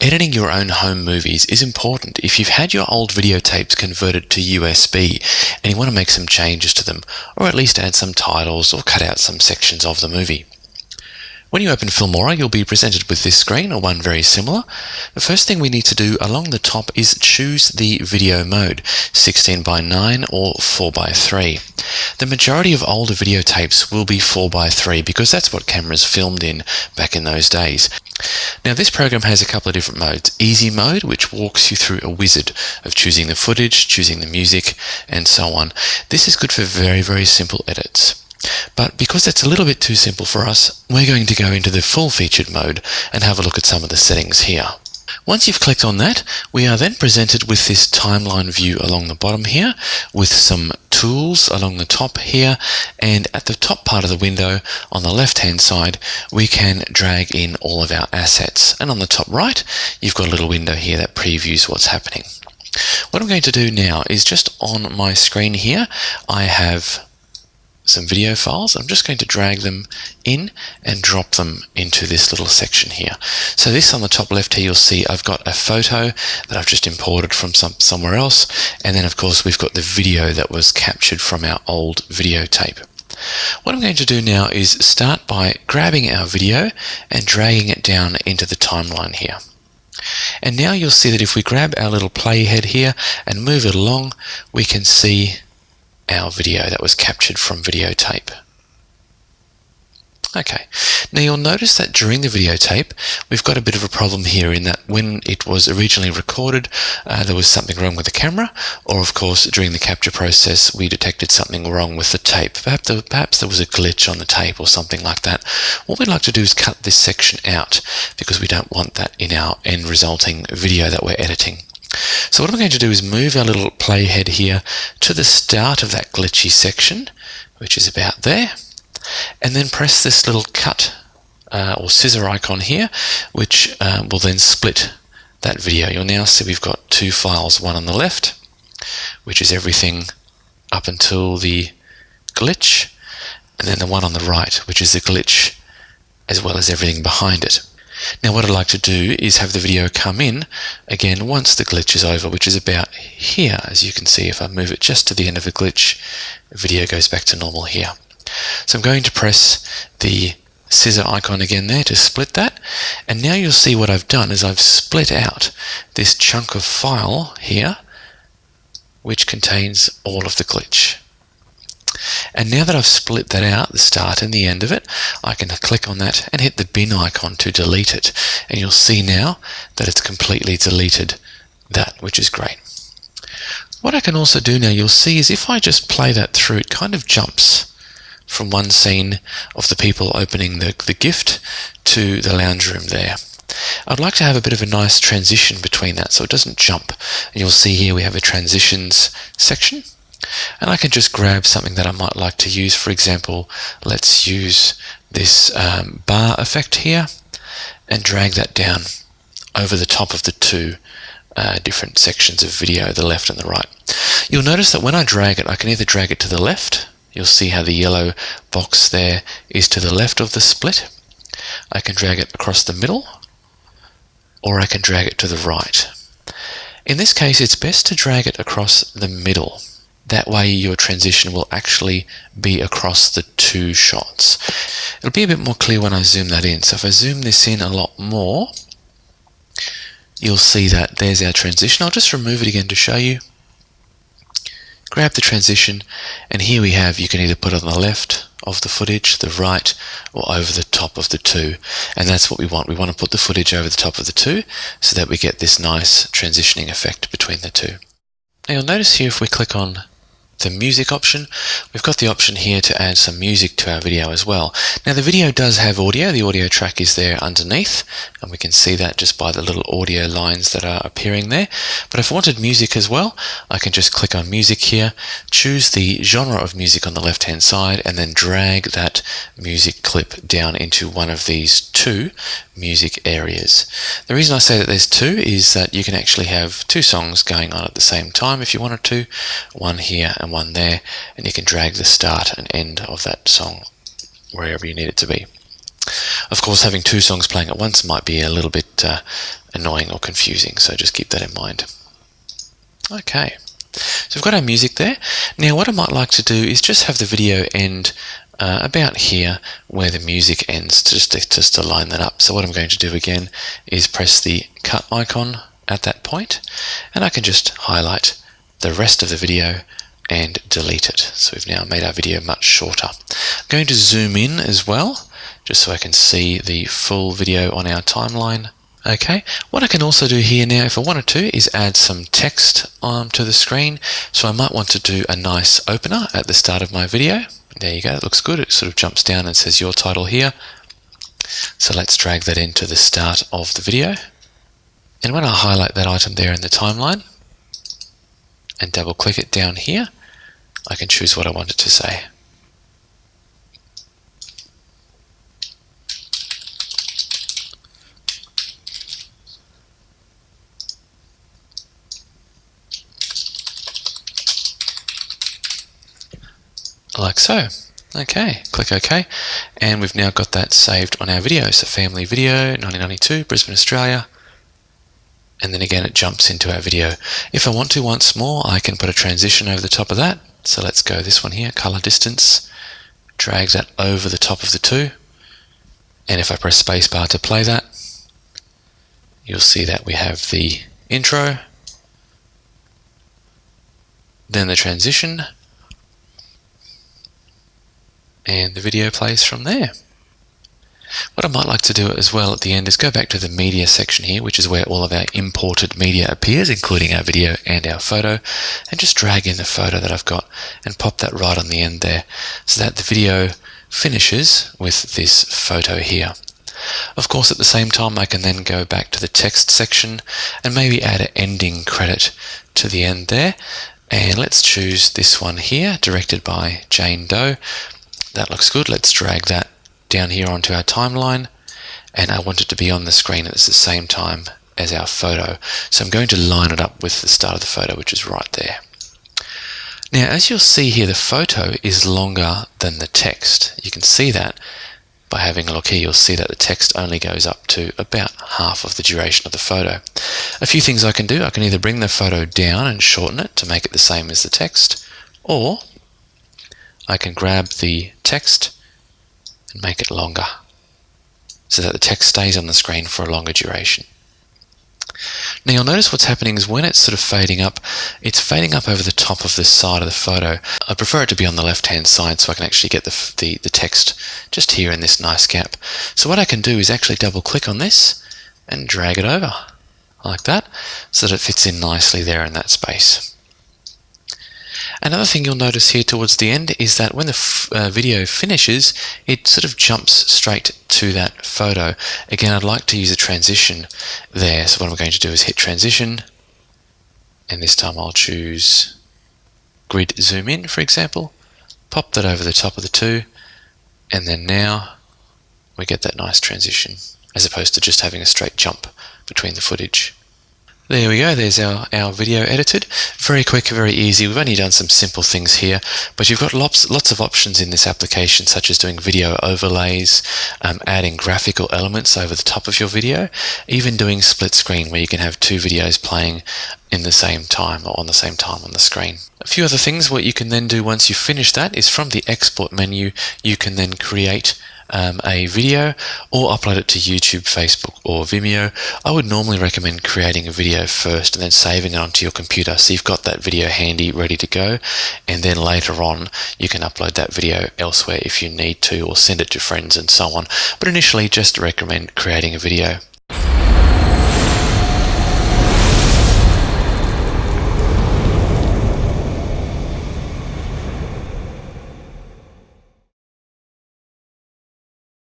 Editing your own home movies is important if you've had your old videotapes converted to USB and you want to make some changes to them, or at least add some titles or cut out some sections of the movie. When you open Filmora, you'll be presented with this screen, or one very similar. The first thing we need to do along the top is choose the video mode, 16:9 or 4:3. The majority of older videotapes will be 4:3 because that's what cameras filmed in back in those days. Now this program has a couple of different modes. Easy mode, which walks you through a wizard of choosing the footage, choosing the music, and so on. This is good for very, very simple edits. But because that's a little bit too simple for us, we're going to go into the full featured mode and have a look at some of the settings here. Once you've clicked on that, we are then presented with this timeline view along the bottom here, with some tools along the top here, and at the top part of the window on the left hand side we can drag in all of our assets, and on the top right you've got a little window here that previews what's happening. What I'm going to do now is, just on my screen here I have some video files. I'm just going to drag them in and drop them into this little section here. So this on the top left here, you'll see I've got a photo that I've just imported from somewhere else, and then of course we've got the video that was captured from our old videotape. What I'm going to do now is start by grabbing our video and dragging it down into the timeline here. And now you'll see that if we grab our little playhead here and move it along, we can see our video that was captured from videotape. Okay, now you'll notice that during the videotape we've got a bit of a problem here, in that when it was originally recorded there was something wrong with the camera, or of course during the capture process we detected something wrong with the tape. Perhaps there was a glitch on the tape or something like that. What we'd like to do is cut this section out because we don't want that in our end resulting video that we're editing. So what I'm going to do is move our little playhead here to the start of that glitchy section, which is about there, and then press this little cut or scissor icon here, which will then split that video. You'll now see we've got two files, one on the left, which is everything up until the glitch, and then the one on the right, which is the glitch as well as everything behind it. Now what I'd like to do is have the video come in again once the glitch is over, which is about here. As you can see, if I move it just to the end of the glitch, the video goes back to normal here. So I'm going to press the scissor icon again there to split that, and now you'll see what I've done is I've split out this chunk of file here which contains all of the glitch. And now that I've split that out, the start and the end of it, I can click on that and hit the bin icon to delete it, and you'll see now that it's completely deleted that, which is great. What I can also do now, you'll see, is if I just play that through, it kind of jumps from one scene of the people opening the gift to the lounge room there. I'd like to have a bit of a nice transition between that so it doesn't jump, and you'll see here we have a transitions section. And I can just grab something that I might like to use. For example, let's use this bar effect here and drag that down over the top of the two different sections of video, the left and the right. You'll notice that when I drag it, I can either drag it to the left. You'll see how the yellow box there is to the left of the split. I can drag it across the middle, or I can drag it to the right. In this case, it's best to drag it across the middle. That way your transition will actually be across the two shots. It'll be a bit more clear when I zoom that in. So if I zoom this in a lot more, you'll see that there's our transition. I'll just remove it again to show you. Grab the transition, and here we have, you can either put it on the left of the footage, the right, or over the top of the two. And that's what we want. We want to put the footage over the top of the two so that we get this nice transitioning effect between the two. Now you'll notice here, if we click on the music option, we've got the option here to add some music to our video as well. Now the video does have audio. The audio track is there underneath, and we can see that just by the little audio lines that are appearing there. But if I wanted music as well, I can just click on music here, choose the genre of music on the left hand side, and then drag that music clip down into one of these two music areas. The reason I say that there's two is that you can actually have two songs going on at the same time if you wanted to, one here and one there, and you can drag the start and end of that song wherever you need it to be. Of course, having two songs playing at once might be a little bit annoying or confusing, so just keep that in mind. Okay, so we've got our music there. Now what I might like to do is just have the video end about here where the music ends, just to line that up. So what I'm going to do again is press the cut icon at that point, and I can just highlight the rest of the video and delete it. So we've now made our video much shorter. I'm going to zoom in as well, just so I can see the full video on our timeline. Okay, what I can also do here now, if I wanted to, is add some text to the screen. So I might want to do a nice opener at the start of my video. There you go, it looks good. It sort of jumps down and says your title here. So let's drag that into the start of the video. And when I highlight that item there in the timeline and double click it down here, I can choose what I want it to say. Like so. Okay, click OK, and we've now got that saved on our video. So family video, 1992, Brisbane, Australia, and then again it jumps into our video. If I want to once more, I can put a transition over the top of that. So let's go this one here, color distance, drag that over the top of the two, and if I press spacebar to play that, you'll see that we have the intro, then the transition, and the video plays from there. What I might like to do as well at the end is go back to the media section here, which is where all of our imported media appears, including our video and our photo, and just drag in the photo that I've got and pop that right on the end there, so that the video finishes with this photo here. Of course, at the same time, I can then go back to the text section and maybe add an ending credit to the end there. And let's choose this one here, directed by Jane Doe. That looks good. Let's drag that down here onto our timeline, and I want it to be on the screen at the same time as our photo. So I'm going to line it up with the start of the photo, which is right there. Now, as you'll see here, the photo is longer than the text. You can see that by having a look here. You'll see that the text only goes up to about half of the duration of the photo. A few things I can do. I can either bring the photo down and shorten it to make it the same as the text, or I can grab the text and make it longer so that the text stays on the screen for a longer duration. Now you'll notice what's happening is when it's sort of fading up, it's fading up over the top of the side of the photo. I prefer it to be on the left hand side so I can actually get the text just here in this nice gap. So what I can do is actually double click on this and drag it over like that so that it fits in nicely there in that space. Another thing you'll notice here towards the end is that when the video finishes, it sort of jumps straight to that photo. Again, I'd like to use a transition there. So what I'm going to do is hit transition, and this time I'll choose grid zoom in, for example, pop that over the top of the two, and then now we get that nice transition as opposed to just having a straight jump between the footage. There we go, there's our video edited. Very quick, very easy. We've only done some simple things here, but you've got lots of options in this application, such as doing video overlays, adding graphical elements over the top of your video, even doing split screen where you can have two videos playing in the same time or on the same time on the screen. A few other things, what you can then do once you finish that is from the export menu, you can then create a video or upload it to YouTube, Facebook or Vimeo. I would normally recommend creating a video first and then saving it onto your computer so you've got that video handy ready to go, and then later on you can upload that video elsewhere if you need to, or send it to friends and so on. But initially just recommend creating a video.